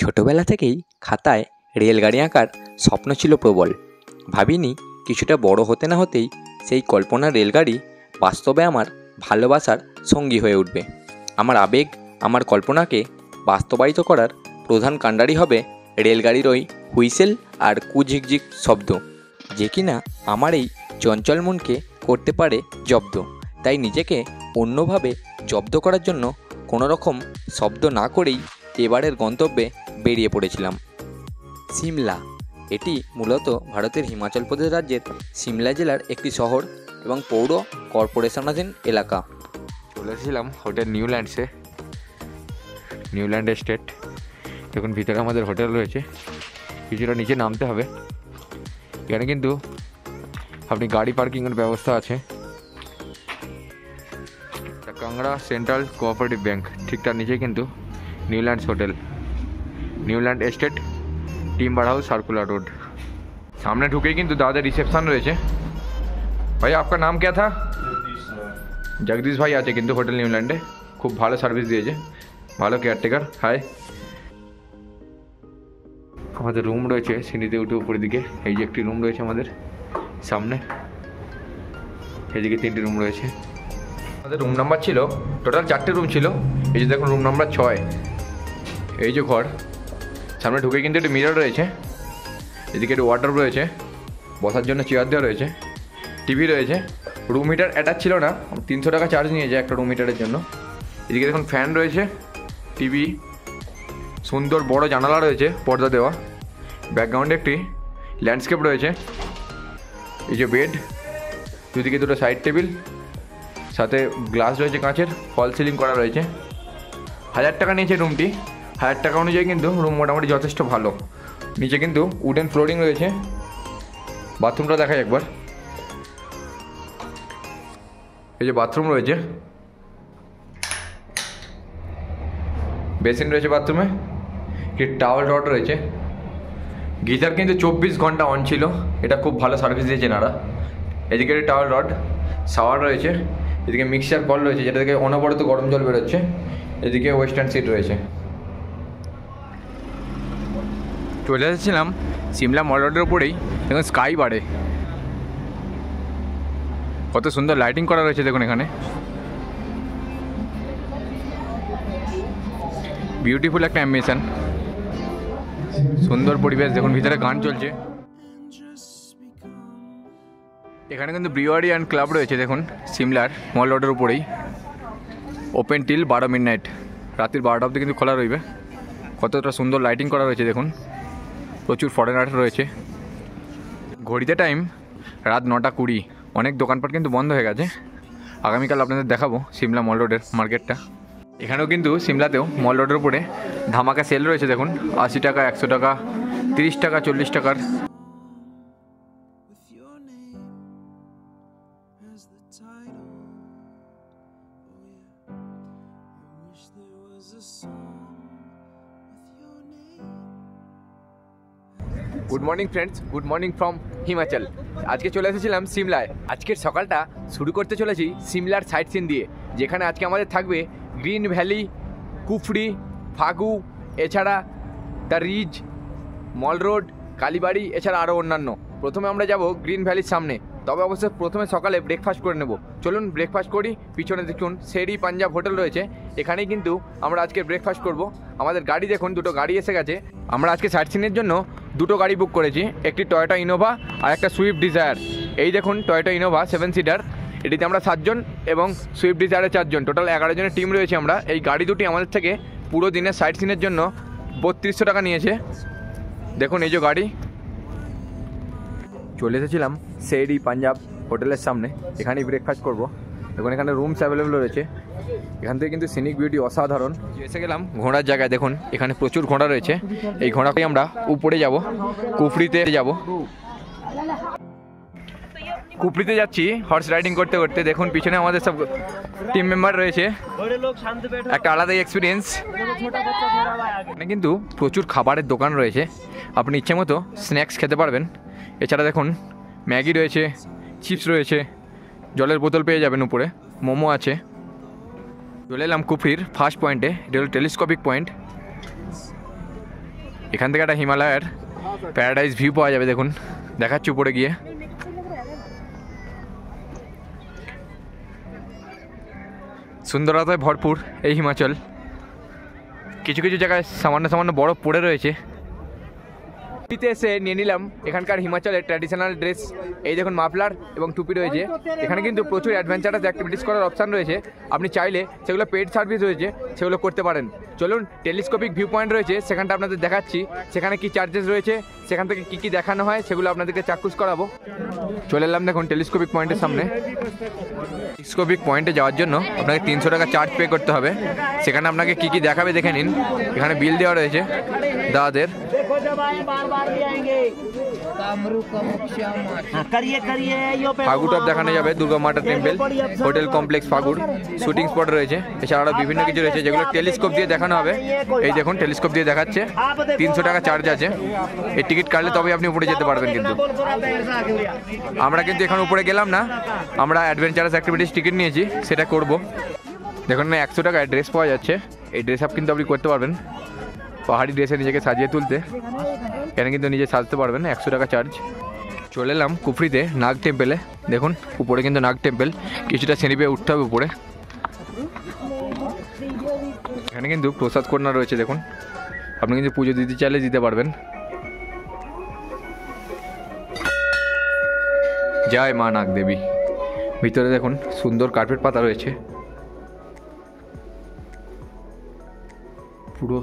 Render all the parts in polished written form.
ছোটবেলা থেকেই খাতায় রেলগাড়ি আঁকার স্বপ্ন ছিল প্রবল। ভাবিনি কিছুটা বড় হতে না হতেই সেই কল্পনার রেলগাড়ি বাস্তবে আমার ভালোবাসার সঙ্গী হয়ে উঠবে। আমার আবেগ, আমার কল্পনাকে বাস্তবায়িত করার প্রধান কাণ্ডারি হবে রেলগাড়ির ওই হুইসেল আর কুঝিকঝিক শব্দ, যে কিনা আমার এই চঞ্চল মনকে করতে পারে জব্দ। তাই নিজেকে অন্যভাবে জব্দ করার জন্য কোনো রকম শব্দ না করেই এবারের গন্তব্যে বেরিয়ে পড়েছিলাম। সিমলা, এটি মূলত ভারতের হিমাচল প্রদেশ রাজ্যের সিমলা জেলার একটি শহর এবং পৌর কর্পোরেশনাধীন এলাকা। চলে এসেছিলাম হোটেল নিউল্যান্ডসে, নিউল্যান্ড এস্টেট। দেখুন ভিতরে আমাদের হোটেল রয়েছে, কিছুটা নিচে নামতে হবে। এখানে কিন্তু আপনি গাড়ি পার্কিংয়ের ব্যবস্থা আছে। কাংড়া সেন্ট্রাল কোঅপারেটিভ ব্যাংক, ঠিক তার নিচে কিন্তু Newlands hotel, Newland estate, timber house, circular road. सामने ढुके কিন্তু দাদার রিসেপশন রয়েছে। ভাই আপনার নাম क्या था? জগদীশ ভাই আছে কিন্তু হোটেল নিউল্যান্ডে, খুব ভালো সার্ভিস দিয়েছে, ভালো কেয়ারটেকার। হাই, আমাদের রুম রয়েছে সিঁড়িতে উঠে উপরের দিকে। এই যে একটি রুম রয়েছে আমাদের সামনে, এদিকে 3টি রুম রয়েছে। আমাদের রুম নাম্বার ছিল টোটাল 4টে রুম ছিল। এই যে দেখুন রুম নাম্বার 6। এই যে ঘর, সামনে ঢুকে কিন্তু একটি মিরর রয়েছে, এদিকে একটু ওয়ার্ডরোব রয়েছে, বসার জন্য চেয়ার দেওয়া রয়েছে, টিভি রয়েছে। রুম হিটার অ্যাটাচ ছিল না, 300 টাকা চার্জ নিয়েছে একটা রুম হিটারের জন্য। এদিকে দেখুন ফ্যান রয়েছে, টিভি, সুন্দর বড় জানালা রয়েছে পর্দা দেওয়া, ব্যাকগ্রাউন্ডে একটি ল্যান্ডস্কেপ রয়েছে। এই যে বেড, দুদিকে দুটো সাইড টেবিল, সাথে গ্লাস রয়েছে কাঁচের, ফল সিলিং করা রয়েছে। 1000 টাকা নিয়েছে রুমটি। 1000 টাকা অনুযায়ী কিন্তু রুম মোটামুটি যথেষ্ট ভালো। নিচে কিন্তু উডেন ফ্লোরিং রয়েছে। বাথরুমটা দেখাই একবার। এই যে বাথরুম রয়েছে, বেসিন রয়েছে বাথরুমে, কি টাওয়াল রড রয়েছে। গিজার কিন্তু 24 ঘন্টা অন ছিল, এটা খুব ভালো সার্ভিস দিয়েছে এনারা। এদিকে টাওয়াল রড, শাওয়ার রয়েছে, এদিকে মিক্সচার কল রয়েছে যেটা থেকে অনবরত গরম জল বেরোচ্ছে, এদিকে ওয়েস্টার্ন সিট রয়েছে। চলে এসেছিলাম সিমলা মল রোডের উপরেই। দেখুন স্কাই বারে কত সুন্দর লাইটিং করা রয়েছে। দেখুন এখানে বিউটিফুল একটা অ্যাম্বিয়েশন, সুন্দর পরিবেশ। দেখুন ভিতরে গান চলছে। এখানে কিন্তু ব্রিওয়ারি অ্যান্ড ক্লাব রয়েছে। দেখুন সিমলার মল রোডের উপরেই, ওপেন টিল 12 মিডনাইট, রাত্রির 12টা অবধি কিন্তু খোলা রইবে। কতটা সুন্দর লাইটিং করা রয়েছে দেখুন, প্রচুর ফরেনার রয়েছে। ঘড়িতে টাইম রাত 9:20। অনেক দোকানপাট কিন্তু বন্ধ হয়ে গেছে। আগামীকাল আপনাদের দেখাবো সিমলা মল রোডের মার্কেটটা। এখানেও কিন্তু সিমলাতেও মল রোডের উপরে ধামাকা সেল রয়েছে। দেখুন 80 টাকা, 100 টাকা, 30 টাকা, 40 টাকার। Good morning friends, good morning from Himachal. আজকে চলে এসেছিলাম সিমলায়। আজকের সকালটা শুরু করতে চলেছি সিমলার সাইট সিন দিয়ে, যেখানে আজকে আমাদের থাকবে গ্রিন ভ্যালি, কুফরি, ফাগু, এছাড়া দ্য রিজ, মল রোড, কালীবাড়ি, এছাড়া আরও অন্যান্য। প্রথমে আমরা যাব গ্রিন ভ্যালির সামনে, তবে অবশ্যই প্রথমে সকালে ব্রেকফাস্ট করে নেব। চলুন ব্রেকফাস্ট করি। পিছনে দেখুন শেরি পাঞ্জাব হোটেল রয়েছে, এখানেই কিন্তু আমরা আজকে ব্রেকফাস্ট করব। আমাদের গাড়ি দেখুন, দুটো গাড়ি এসে গেছে। আমরা আজকে সাইট সিনের জন্য দুটো গাড়ি বুক করেছি, একটি টয়োটা ইনোভা আর একটা সুইফট ডিজায়ার। এই দেখুন টয়োটা ইনোভা 7 সিটার, এটিতে আমরা 7 জন এবং সুইফট ডিজায়ারে 4 জন, টোটাল 11 জনের টিম রয়েছে আমরা। এই গাড়ি দুটি আমাদের থেকে পুরো দিনের সাইট সিনের জন্য 3200 টাকা নিয়েছে। দেখুন এই যে গাড়ি। চলে এসেছিলাম শেরি পাঞ্জাব হোটেলের সামনে, এখানেই ব্রেকফাস্ট করব। দেখুন এখানে রুমস অ্যাভেলেবেল রয়েছে। এখান থেকে কিন্তু সিনিক বিউটি অসাধারণ। এসে গেলাম ঘোড়ার জায়গায়। দেখুন এখানে প্রচুর ঘোড়া রয়েছে। এই ঘোড়াতেই আমরা উপরে যাব, কুফরিতে যাব। কুফরিতে যাচ্ছি হর্স রাইডিং করতে করতে। দেখুন পিছনে আমাদের সব টিম মেম্বার রয়েছে, একটা আলাদাই এক্সপিরিয়েন্স। এখানে কিন্তু প্রচুর খাবারের দোকান রয়েছে, আপনি ইচ্ছে মতো স্ন্যাক্স খেতে পারবেন। এছাড়া দেখুন ম্যাগি রয়েছে, চিপস রয়েছে, জলের বোতল পেয়ে যাবেন উপরে, মোমো আছে। চলে এলাম কুফরির ফার্স্ট পয়েন্টে, এটা হলো টেলিস্কোপিক পয়েন্ট। এখান থেকে একটা হিমালয়ের প্যারাডাইস ভিউ পাওয়া যাবে। দেখুন দেখাচ্ছি উপরে গিয়ে। সুন্দরতায় ভরপুর এই হিমাচল। কিছু কিছু জায়গায় সামান্য সামান্য বরফ পড়ে রয়েছে। এসে নিয়ে নিলাম এখানকার হিমাচলের ট্র্যাডিশনাল ড্রেস। এই দেখুন মাফলার এবং টুপি রয়েছে। এখানে কিন্তু প্রচুর অ্যাডভেঞ্চারাস অ্যাক্টিভিটিস করার অপশান রয়েছে। আপনি চাইলে সেগুলো পেড সার্ভিস রয়েছে, সেগুলো করতে পারেন। চলুন, টেলিস্কোপিক ভিউ পয়েন্ট রয়েছে, সেখানটা আপনাদের দেখাচ্ছি। সেখানে কি চার্জেস রয়েছে, সেখান থেকে কী কী দেখানো হয়, সেগুলো আপনাদেরকে চাক্ষুষ করাবো। চলে এলাম দেখুন টেলিস্কোপিক পয়েন্টের সামনে। টেলিস্কোপিক পয়েন্টে যাওয়ার জন্য আপনাকে 300 টাকা চার্জ পে করতে হবে। সেখানে আপনাকে কী কী দেখাবে দেখে নিন। এখানে বিল দেওয়া রয়েছে দাদাদের। ফাগুটপ দেখানো যাবে, Durga Mata temple, hotel complex ফাগুর, শুটিং স্পট রয়েছে। এছাড়া আরও বিভিন্ন কিছু রয়েছে যেগুলো টেলিস্কোপ দিয়ে দেখানো হবে। এই দেখুন টেলিস্কোপ দিয়ে দেখাচ্ছে। 300 টাকা চার্জ আছে। এই টিকিট কাটলে তবে আপনি উপরে যেতে পারবেন। কিন্তু আমরা কিন্তু এখানে উপরে গেলাম না, আমরা অ্যাডভেঞ্চারাস অ্যাক্টিভিটিস টিকিট নিয়েছি, সেটা করব। দেখুন না 100 টাকায় ড্রেস পাওয়া যাচ্ছে। এই ড্রেস আপ কিন্তু আপনি করতে পারবেন। পাহাড়ি ড্রেসে নিজেকে সাজিয়ে তুলতে এখানে কিন্তু নিজে সাজতে পারবেন। 100 টাকা চার্জ। চলে এলাম কুফরিতে নাগ টেম্পেলে। দেখুন উপরে কিন্তু নাগ টেম্পেল, কিছুটা সিঁড়ি পেয়ে উঠতে হবে উপরে। এখানে কিন্তু প্রসাদ কর্নার রয়েছে। দেখুন আপনি কিন্তু পুজো দিতে চাইলে দিতে পারবেন। জয় মা নাগ দেবী। ভিতরে দেখুন সুন্দর কার্পেট পাতা রয়েছে। পুরো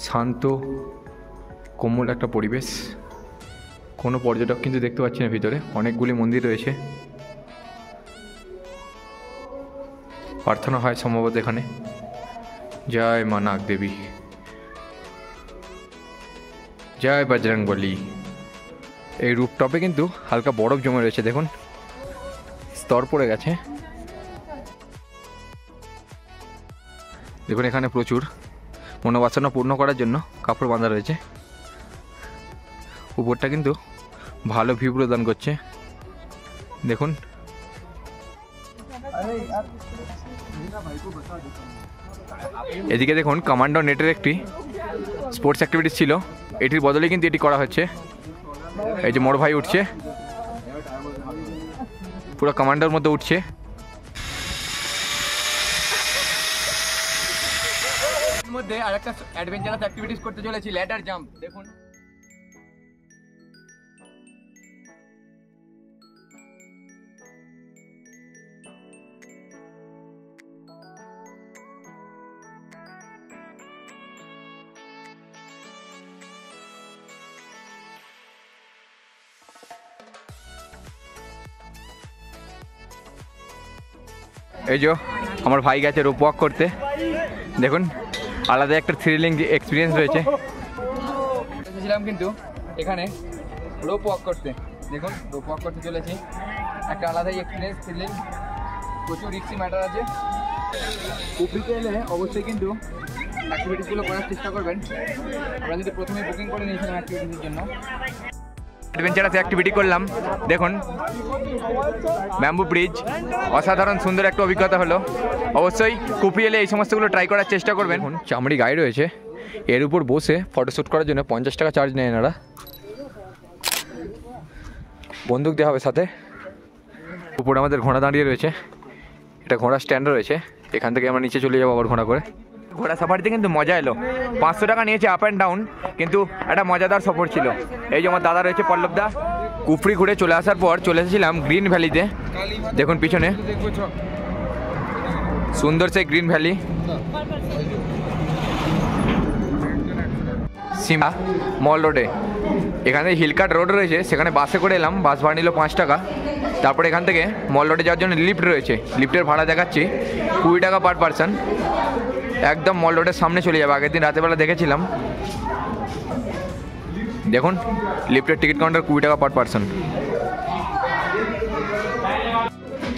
শান্ত কোমল একটা পরিবেশ। কোনো পর্যটক কিন্তু দেখতে পাচ্ছি না ভিতরে। অনেকগুলি মন্দির রয়েছে, প্রার্থনা হয় সম্ভবত এখানে। জয় মা নাগ দেবী, জয় বজরংবলী। এই রুফটপে কিন্তু হালকা বরফ জমে রয়েছে। দেখুন স্তর পড়ে গেছে। দেখুন এখানে প্রচুর মনোবাসনা পূর্ণ করার জন্য কাপড় বাঁধা রয়েছে। উপরটা কিন্তু ভালো ভিউ প্রদান করছে। দেখুন এদিকে দেখুন কমান্ডো নেটের একটি স্পোর্টস অ্যাক্টিভিটিস ছিল, এটির বদলে কিন্তু এটি করা হচ্ছে। এই যে মোর ভাই উঠছে, পুরো কমান্ডোর মধ্যে উঠছে। এর মধ্যে আরেকটা অ্যাডভেঞ্চারাস অ্যাক্টিভিটিস করতে চলেছি, ল্যাডার জাম্প। দেখুন এই যে আমার ভাই গেছে রোপ ওয়াক করতে। দেখুন আলাদা একটা থ্রিলিং এক্সপিরিয়েন্স রয়েছে। এসেছিলাম কিন্তু এখানে রোপ ওয়াক করতে। দেখুন রোপ ওয়াক করতে চলেছি, একটা আলাদাই এক্সপিরিয়েন্স, থ্রিলিং। প্রচুর রিস্কি ম্যাটার আছে। কুফরিতে এলে অবশ্যই কিন্তু অ্যাক্টিভিটিসগুলো করার চেষ্টা করবেন। আমরা যদি প্রথমে বুকিং করে নিয়েছিলাম অ্যাক্টিভিটিসের জন্য, অ্যাডভেঞ্চারাস অ্যাক্টিভিটি করলাম। দেখুন ব্যাম্বু ব্রিজ, অসাধারণ সুন্দর একটা অভিজ্ঞতা হলো। অবশ্যই কুফরি এলে এই সমস্তগুলো ট্রাই করার চেষ্টা করবেন। চামড়ি গাড়ি রয়েছে, এর উপর বসে ফটোশ্যুট করার জন্য 50 টাকা চার্জ নেয় এনারা। বন্দুক দেওয়া হবে সাথে। উপরে আমাদের ঘোড়া দাঁড়িয়ে রয়েছে, এটা ঘোড়া স্ট্যান্ড রয়েছে। এখান থেকে আমরা নিচে চলে যাবো আবার ঘোড়া করে। ঘোড়া সাফারিতে কিন্তু মজা এলো। 500 টাকা নিয়েছে আপ অ্যান্ড ডাউন, কিন্তু একটা মজাদার সফর ছিল। এই যে আমার দাদা রয়েছে পল্লব দা। কুফরি ঘুরে চলে আসার পর চলে এসেছিলাম গ্রিন ভ্যালিতে। দেখুন পিছনে সুন্দর সেই গ্রিন ভ্যালি। সিমা মল রোডে এখানে হিলকাট রোড রয়েছে, সেখানে বাসে করে এলাম। বাস ভাড়া নিল 5 টাকা। তারপরে এখান থেকে মল রোডে যাওয়ার জন্য লিফট রয়েছে, লিফটের ভাড়া দেখাচ্ছি 20 টাকা পার পারসন। একদম মল রোডের সামনে চলে যাবে। আগের দিন রাতেরবেলা দেখেছিলাম। দেখুন লিফটের টিকিট কাউন্টার 20 টাকা পার পারসন।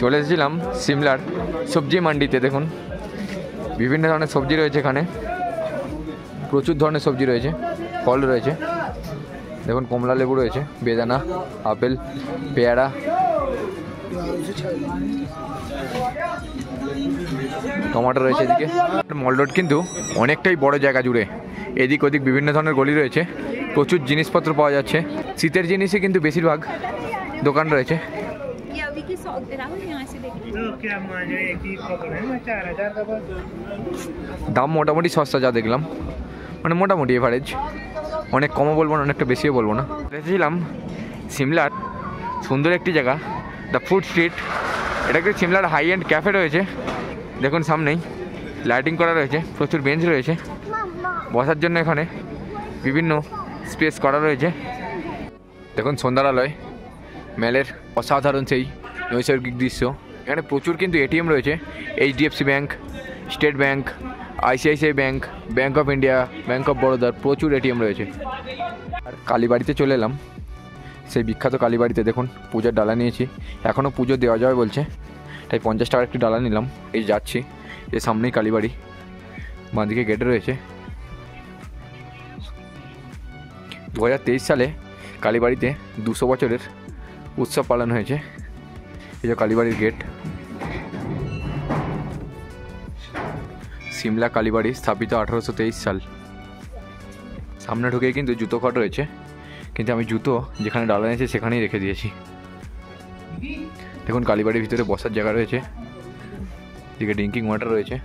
চলে এসেছিলাম সিমলার সবজি মান্ডিতে। দেখুন বিভিন্ন ধরনের সবজি রয়েছে এখানে, প্রচুর ধরনের সবজি রয়েছে, ফল রয়েছে। দেখুন কমলা লেবু রয়েছে, বেদানা, আপেল, পেয়ারা। টমেটো রয়েছে এদিকে। মল রোড কিন্তু অনেকটাই বড় জায়গা জুড়ে। এদিক ওদিক বিভিন্ন ধরনের গলি রয়েছে, প্রচুর জিনিসপত্র পাওয়া যাচ্ছে। শীতের জিনিসই কিন্তু বেশিরভাগ দোকান রয়েছে। দাম মোটামুটি সস্তা যা দেখলাম, মানে মোটামুটি এভারেজ, অনেক কমও বলবো না অনেকটা বেশিও বলবো না। এসেছিলাম সিমলার সুন্দর একটি জায়গা, দ্য ফুড স্ট্রিট। এটা একটি সিমলার হাই এন্ড ক্যাফে রয়েছে, দেখুন সামনেই লাইটিং করা রয়েছে, প্রচুর বেঞ্চ রয়েছে বসার জন্য, এখানে বিভিন্ন স্পেস করা রয়েছে। দেখুন সন্ধ্যার আলোয় মেলের অসাধারণ সেই নৈসর্গিক দৃশ্য। এখানে প্রচুর কিন্তু এটিএম রয়েছে, HDFC bank, state bank, ICICI bank, bank of India, bank of বরোদার প্রচুর এটিএম রয়েছে। আর কালীবাড়িতে চলে এলাম, সেই বিখ্যাত কালীবাড়িতে। দেখুন পূজার ডালা নিয়েছি, এখনও পুজো দেওয়া যাবে বলছে, তাই 50 টাকার একটি ডালা নিলাম। এই যাচ্ছি, এর সামনেই কালীবাড়ি, বাঁদিকে গেটে রয়েছে। 2023 সালে কালীবাড়িতে 200 বছরের উৎসব পালন হয়েছে। এই যে কালীবাড়ির গেট, সিমলা কালীবাড়ি স্থাপিত 1823 সাল। সামনে ঢুকেই কিন্তু জুতো ঘর রয়েছে, কিন্তু আমি জুতো যেখানে ডালা নিয়েছি সেখানেই রেখে দিয়েছি। দেখুন কালীবাড়ির ভিতরে বসার জায়গা রয়েছে, এদিকে ড্রিঙ্কিং ওয়াটার রয়েছে।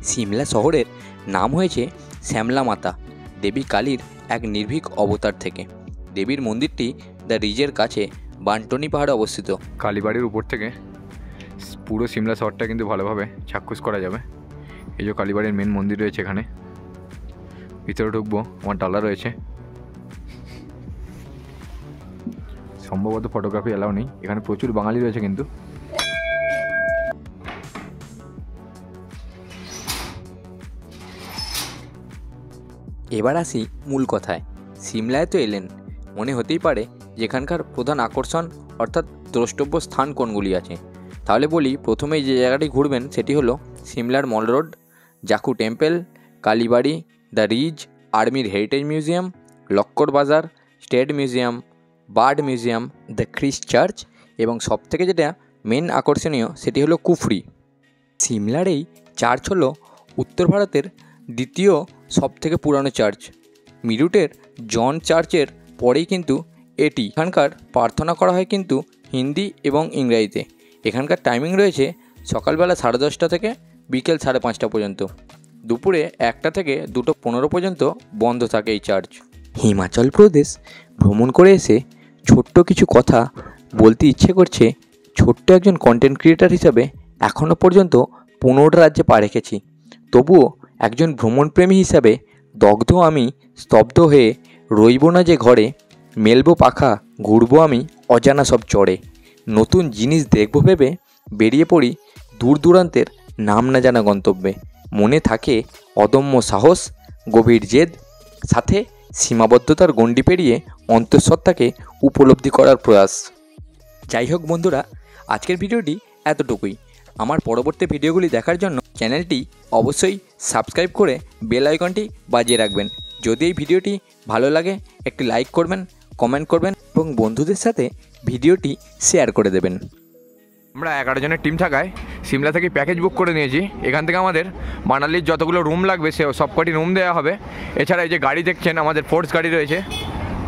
সিমলা শহরের নাম হয়েছে শ্যামলা মাতা দেবী কালীর এক নির্ভীক অবতার থেকে। দেবীর মন্দিরটি দ্য রিজের কাছে বান্টনি পাহাড়ে অবস্থিত। কালীবাড়ির উপর থেকে পুরো সিমলা শহরটা কিন্তু ভালোভাবে চাক্ষুষ করা যাবে। এই যে কালীবাড়ির মেন মন্দির রয়েছে, এখানে ভিতরে ঢুকবো, আমার ডালা রয়েছে। সম্ভবত ফটোগ্রাফি অ্যালাউ নেই, এখানে প্রচুর বাঙালি রয়েছে কিন্তু। এবার আসি মূল কথায়। সিমলায় তো এলেন, মনে হতেই পারে যেখানকার প্রধান আকর্ষণ অর্থাৎ দ্রষ্টব্য স্থান কোনগুলি আছে। তাহলে বলি, প্রথমেই যে জায়গাটি ঘুরবেন সেটি হলো সিমলার mall road, Jakhu temple, Kalibari, the ridge, আর্মির heritage museum, Lakkar Bazaar, state museum, bird museum, the Christ church এবং সবথেকে যেটা মেন আকর্ষণীয় সেটি হলো কুফরি। সিমলার এই চার্চ হলো উত্তর ভারতের দ্বিতীয় সবথেকে পুরানো চার্চ। মিরুটের জন চার্চের পরেই কিন্তু এটি। এখানকার প্রার্থনা করা হয় কিন্তু হিন্দি এবং ইংরাজিতে। এখানকার টাইমিং রয়েছে সকালবেলা 10:30 থেকে বিকেল 5:30 পর্যন্ত। দুপুরে 1টা থেকে 2:15 পর্যন্ত বন্ধ থাকে এই চার্চ। হিমাচল প্রদেশ ভ্রমণ করে এসে ছোট্ট কিছু কথা বলতে ইচ্ছে করছে। ছোট্ট একজন কন্টেন্ট ক্রিয়েটার হিসাবে এখনও পর্যন্ত 15টা রাজ্যে পা রেখেছি, তবুও একজন ভ্রমণপ্রেমী হিসাবে দগ্ধ আমি, স্তব্ধ হয়ে রইব না যে ঘরে। মেলবো পাখা, ঘুরবো আমি অজানা সব চড়ে। নতুন জিনিস দেখব ভেবে বেরিয়ে পড়ি দূর দূরান্তের নাম না জানা গন্তব্যে। মনে থাকে অদম্য সাহস, গভীর জেদ, সাথে সীমাবদ্ধতার গণ্ডি পেরিয়ে অন্তঃসত্ত্বাকে উপলব্ধি করার প্রয়াস। যাই হোক বন্ধুরা, আজকের ভিডিওটি এতটুকুই। আমার পরবর্তী ভিডিওগুলি দেখার জন্য চ্যানেলটি অবশ্যই সাবস্ক্রাইব করে বেল আইকনটি বাজিয়ে রাখবেন। যদি এই ভিডিওটি ভালো লাগে একটি লাইক করবেন, কমেন্ট করবেন এবং বন্ধুদের সাথে ভিডিওটি শেয়ার করে দেবেন। আমরা 11 জনের টিম থাকায় সিমলা থেকে প্যাকেজ বুক করে নিয়েছি। এখান থেকে আমাদের মানালির যতগুলো রুম লাগবে সে সবকটি রুম দেওয়া হবে। এছাড়া এই যে গাড়ি দেখছেন, আমাদের ফোর্স গাড়ি রয়েছে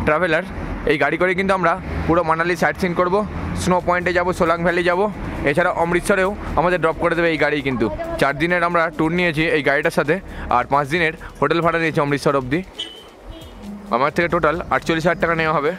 ট্রাভেলার। এই গাড়ি করে কিন্তু আমরা পুরো মানালি সাইট সিন করবো, স্নো পয়েন্টে যাব, সোলাং ভ্যালি যাব। এছাড়া অমৃতসরেও আমাদের ড্রপ করে দেবে এই গাড়ি। কিন্তু 4 দিনের আমরা ট্যুর নিয়েছি এই গাড়িটার সাথে, আর 5 দিনের হোটেল ভাড়া নিয়েছি অমৃতসর অবধি। আমার থেকে টোটাল 48,000 টাকা নেওয়া হবে।